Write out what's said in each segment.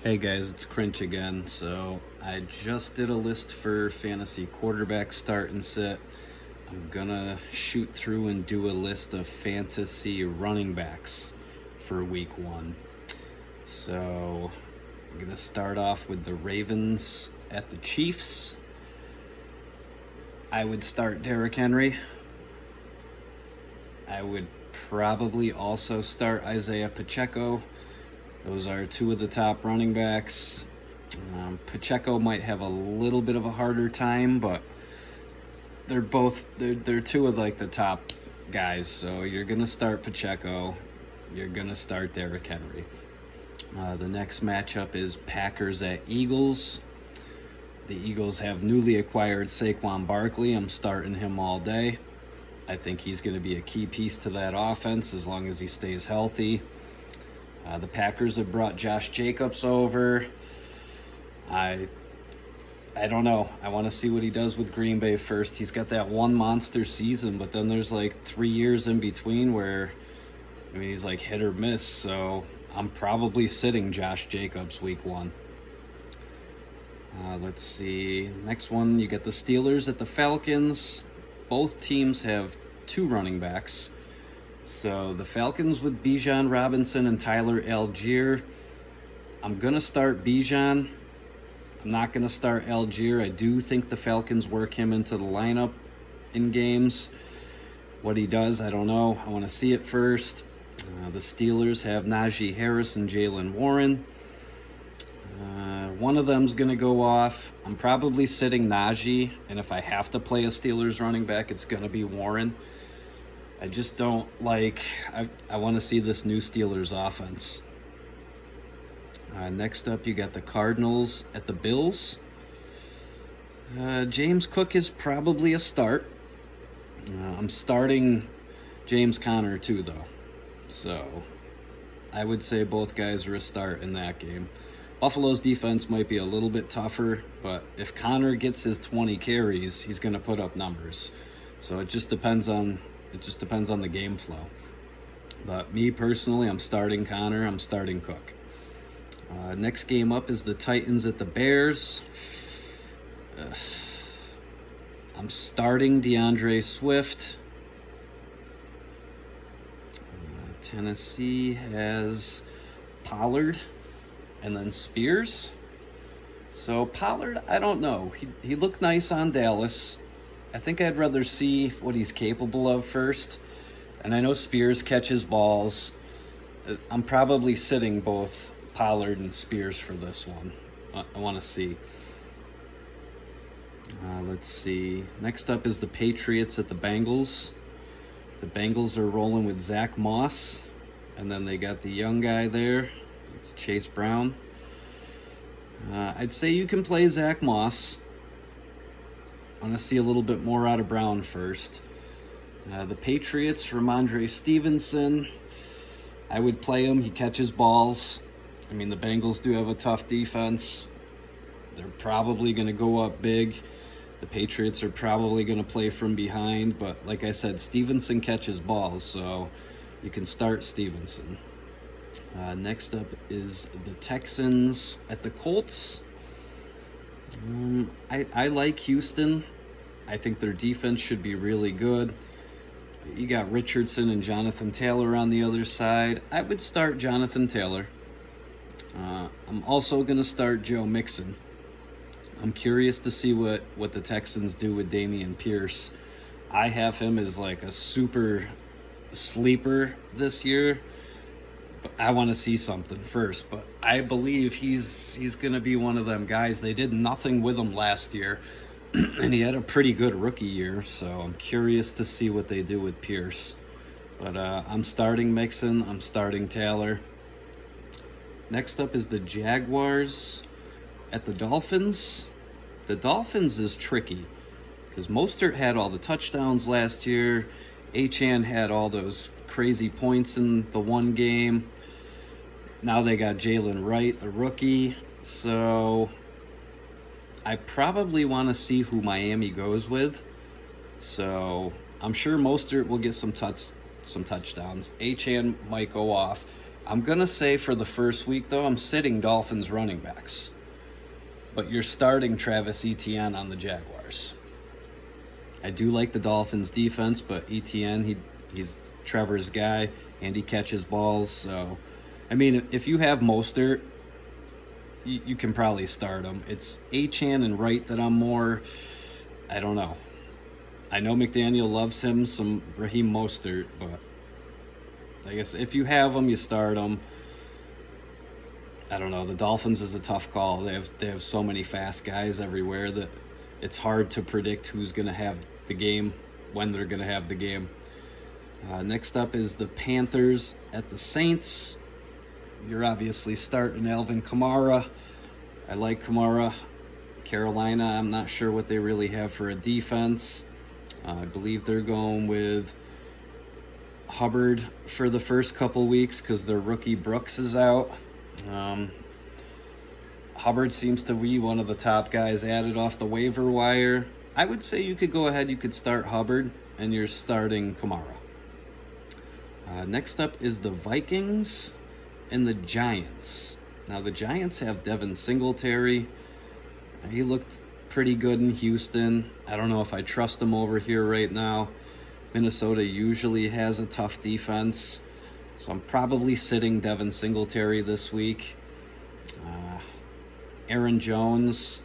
Hey guys, it's Crinch again. So I just did a list for fantasy quarterback start and sit. I'm gonna shoot through and do a list of fantasy running backs for week one. So I'm gonna start off with the Ravens at the Chiefs. I would start Derrick Henry. I would probably also start Isaiah Pacheco. Those are two of the top running backs. Pacheco might have a little bit of a harder time, but they're two of like the top guys. So you're gonna start Pacheco. You're gonna start Derrick Henry. The next matchup is Packers at Eagles. The Eagles have newly acquired Saquon Barkley. I'm starting him all day. I think he's going to be a key piece to that offense as long as he stays healthy. The Packers have brought Josh Jacobs over. I don't know. I want to see what he does with Green Bay first. He's got that one monster season, but then there's like 3 years in between where, he's like hit or miss. So I'm probably sitting Josh Jacobs week one. Let's see. Next one, you get the Steelers at the Falcons. Both teams have two running backs. So the Falcons with Bijan Robinson and Tyler Algier. I'm going to start Bijan. I'm not going to start Algier. I do think the Falcons work him into the lineup in games. What he does, I don't know. I want to see it first. The Steelers have Najee Harris and Jaylen Warren. One of them's going to go off. I'm probably sitting Najee, and if I have to play a Steelers running back, it's going to be Warren. I just don't like... I want to see this new Steelers offense. Next up, you got the Cardinals at the Bills. James Cook is probably a start. I'm starting James Conner too, though. So I would say both guys are a start in that game. Buffalo's defense might be a little bit tougher, but if Conner gets his 20 carries, he's going to put up numbers. So it just depends on the game flow. But me personally, I'm starting Conner, I'm starting Cook. Next game up is the Titans at the Bears. I'm starting DeAndre Swift. Tennessee has Pollard and then Spears. So Pollard, I don't know. He looked nice on Dallas. I think I'd rather see what he's capable of first. And I know Spears catches balls. I'm probably sitting both Pollard and Spears for this one. I want to see. Let's see. Next up is the Patriots at the Bengals. The Bengals are rolling with Zach Moss. And then they got the young guy there. It's Chase Brown. I'd say you can play Zach Moss. I want to see a little bit more out of Brown first. The Patriots, Ramondre Stevenson. I would play him. He catches balls. The Bengals do have a tough defense. They're probably going to go up big. The Patriots are probably going to play from behind. But like I said, Stevenson catches balls, so you can start Stevenson. Next up is the Texans at the Colts. I like Houston. I think their defense should be really good. You got Richardson and Jonathan Taylor on the other side. I would start Jonathan Taylor. I'm also going to start Joe Mixon. I'm curious to see what the Texans do with Dameon Pierce. I have him as like a super sleeper this year. But I want to see something first. But I believe he's going to be one of them guys. They did nothing with him last year, and he had a pretty good rookie year. So I'm curious to see what they do with Pierce. But I'm starting Mixon. I'm starting Taylor. Next up is the Jaguars at the Dolphins. The Dolphins is tricky because Mostert had all the touchdowns last year. Achane had all those crazy points in the one game. Now they got Jalen Wright, the rookie. So I probably want to see who Miami goes with. So I'm sure Mostert will get some touchdowns. Achane might go off. I'm going to say for the first week, though, I'm sitting Dolphins running backs. But you're starting Travis Etienne on the Jaguars. I do like the Dolphins defense, but Etienne, he's Trevor's guy, and he catches balls. So, I mean, if you have Mostert, you can probably start him. It's Achane and Wright that I'm more, I don't know. I know McDaniel loves him, some Raheem Mostert, but I guess if you have him, you start him. I don't know. The Dolphins is a tough call. They have so many fast guys everywhere that it's hard to predict who's going to have the game, when they're going to have the game. Next up is the Panthers at the Saints. You're obviously starting Alvin Kamara. I like Kamara. Carolina, I'm not sure what they really have for a defense. I believe they're going with Hubbard for the first couple weeks because their rookie Brooks is out. Hubbard seems to be one of the top guys added off the waiver wire. I would say you could go ahead, you could start Hubbard, and you're starting Kamara. Next up is the Vikings and the Giants. Now, the Giants have Devin Singletary. He looked pretty good in Houston. I don't know if I trust him over here right now. Minnesota usually has a tough defense, so I'm probably sitting Devin Singletary this week. Aaron Jones,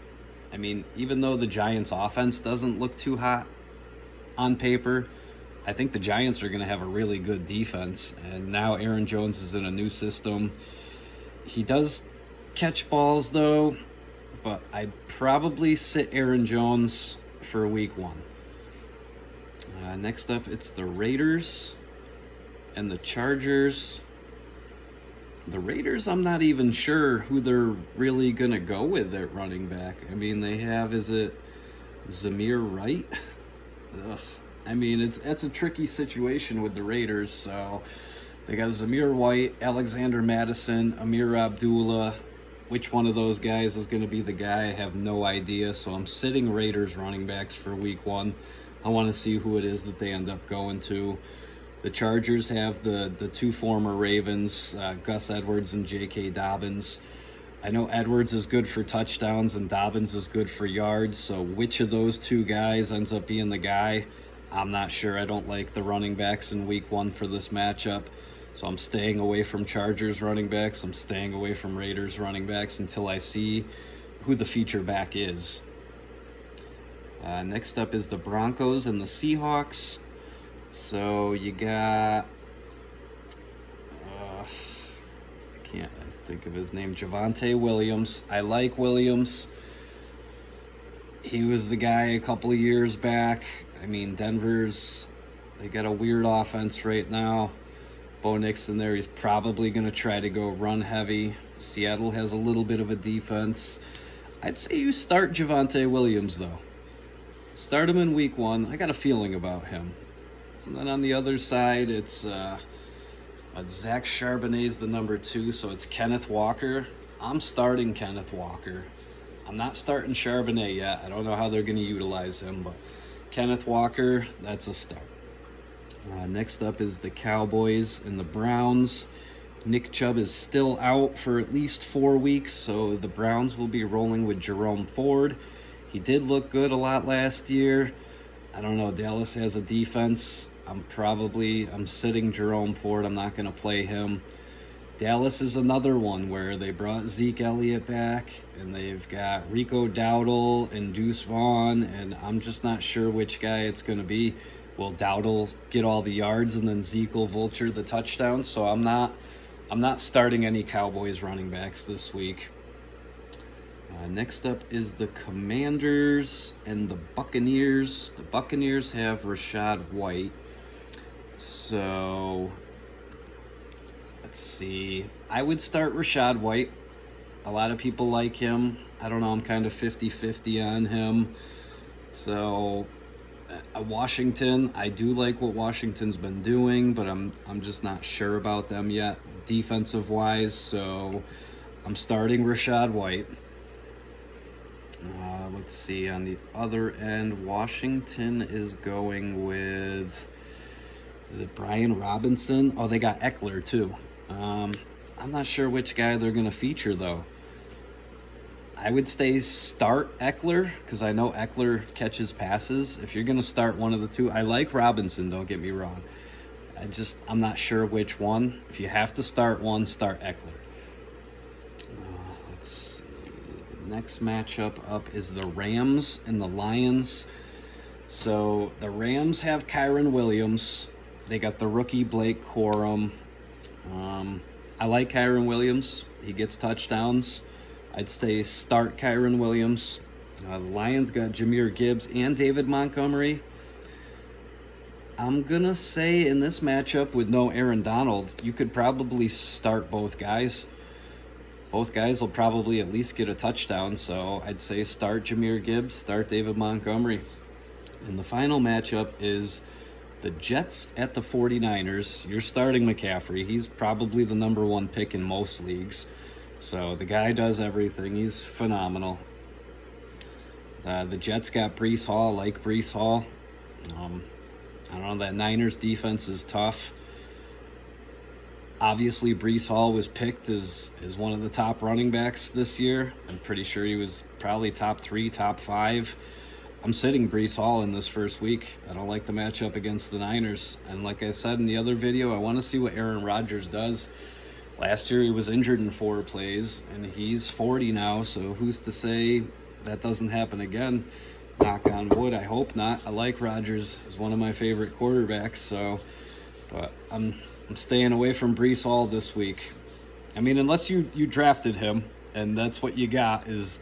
I mean, even though the Giants' offense doesn't look too hot on paper, I think the Giants are going to have a really good defense. And now Aaron Jones is in a new system. He does catch balls, though, but I'd probably sit Aaron Jones for week 1. Next up, it's the Raiders and the Chargers. The Raiders, I'm not even sure who they're really going to go with at running back. I mean, they have, is it Zamir Wright? Ugh. I mean, it's a tricky situation with the Raiders. So they got Zamir White, Alexander Madison, Amir Abdullah. Which one of those guys is going to be the guy? I have no idea. So I'm sitting Raiders running backs for week 1. I want to see who it is that they end up going to. The Chargers have the two former Ravens, Gus Edwards and J.K. Dobbins. I know Edwards is good for touchdowns and Dobbins is good for yards. So which of those two guys ends up being the guy? I'm not sure. I don't like the running backs in week 1 for this matchup. So I'm staying away from Chargers running backs. I'm staying away from Raiders running backs until I see who the feature back is. Next up is the Broncos and the Seahawks. So you got, I can't think of his name, Javonte Williams. I like Williams. He was the guy a couple of years back. I mean, they got a weird offense right now. Bo Nixon there, he's probably going to try to go run heavy. Seattle has a little bit of a defense. I'd say you start Javonte Williams, though. Start him in week 1. I got a feeling about him. And then on the other side, it's Zach Charbonnet's the number 2, so it's Kenneth Walker. I'm starting Kenneth Walker. I'm not starting Charbonnet yet. I don't know how they're going to utilize him, but Kenneth Walker, that's a start. Next up is the Cowboys and the Browns. Nick Chubb is still out for at least 4 weeks, so the Browns will be rolling with Jerome Ford. He did look good a lot last year. I don't know, Dallas has a defense. I'm sitting Jerome Ford. I'm not going to play him. Dallas is another one where they brought Zeke Elliott back, and they've got Rico Dowdle and Deuce Vaughn, and I'm just not sure which guy it's going to be. Will Dowdle get all the yards, and then Zeke will vulture the touchdowns? So I'm not starting any Cowboys running backs this week. Next up is the Commanders and the Buccaneers. The Buccaneers have Rachaad White. So, let's see. I would start Rachaad White. A lot of people like him. I don't know, I'm kind of 50-50 on him. So, Washington, I do like what Washington's been doing, but I'm just not sure about them yet, defensive-wise. So, I'm starting Rachaad White. Let's see, on the other end, Washington is going with, is it Brian Robinson? Oh, they got Eckler too. I'm not sure which guy they're going to feature, though. I would say start Eckler, because I know Eckler catches passes. If you're going to start one of the two, I like Robinson, don't get me wrong. I'm not sure which one. If you have to start one, start Eckler. Let's see. The next matchup up is the Rams and the Lions. So the Rams have Kyren Williams. They got the rookie Blake Corum. I like Kyren Williams. He gets touchdowns. I'd say start Kyren Williams. The Lions got Jahmyr Gibbs and David Montgomery. I'm going to say in this matchup with no Aaron Donald, you could probably start both guys. Both guys will probably at least get a touchdown, so I'd say start Jahmyr Gibbs, start David Montgomery. And the final matchup is the Jets at the 49ers. You're starting McCaffrey. He's probably the number one pick in most leagues. So the guy does everything. He's phenomenal. The Jets got Breece Hall. I like Breece Hall. I don't know, that Niners defense is tough. Obviously, Breece Hall was picked as one of the top running backs this year. I'm pretty sure he was probably top 3, top 5. I'm sitting Breece Hall in this first week. I don't like the matchup against the Niners. And like I said in the other video, I want to see what Aaron Rodgers does. Last year he was injured in 4 plays, and he's 40 now, so who's to say that doesn't happen again? Knock on wood, I hope not. I like Rodgers as one of my favorite quarterbacks, but I'm staying away from Breece Hall this week. I mean, unless you drafted him, and that's what you got, is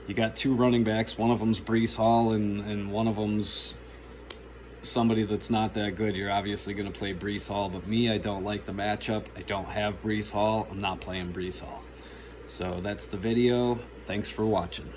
you got 2 running backs. One of them's Breece Hall, and one of them's somebody that's not that good. You're obviously going to play Breece Hall, but me, I don't like the matchup. I don't have Breece Hall. I'm not playing Breece Hall. So that's the video. Thanks for watching.